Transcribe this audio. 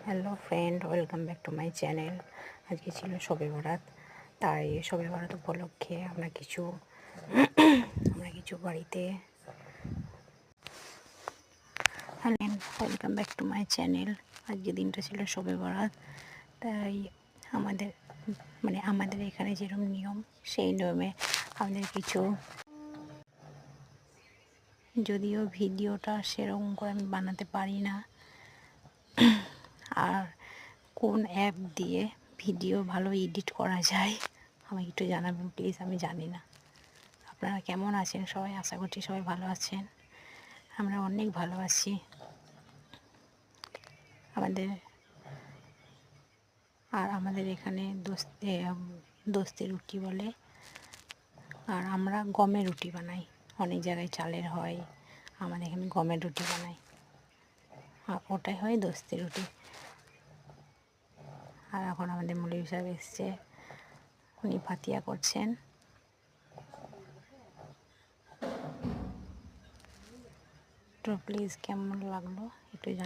Hello friend, welcome back to my channel. আজকে ছিল শবে বরাত, তাই শবে বরাত উপলক্ষে আমরা কিছু বাড়িতে hello, welcome back to my channel. আজকে দিনটা ছিল শবে বরাত, তাই আমাদের এখানে যেরকম নিয়ম, সেই নিয়মে আমাদের কিছু, যদিও ভিডিওটা সেরকম করে আমি বানাতে পারি না, আর কোন অ্যাপ দিয়ে ভিডিও ভালো এডিট করা যায় আমাকে একটু জানাবেন প্লিজ। আমি জানি না। আপনারা কেমন আছেন সবাই? আশা করছি সবাই ভালো আছেন। আমরা অনেক ভালো আছি। আমাদের এখানে দোস্তে রুটি বলে, আর আমরা গমের রুটি বানাই। অনেক জায়গায় চালের হয়, আমাদের এখানে গমের রুটি বানাই, আর ওটাই হয় দোস্তে রুটি। আর এখন আমাদের মৌলভী সাহেব এসছে, উনি ফাতিয়া করছেন। তো প্লিজ কেমন লাগলো একটু জানান।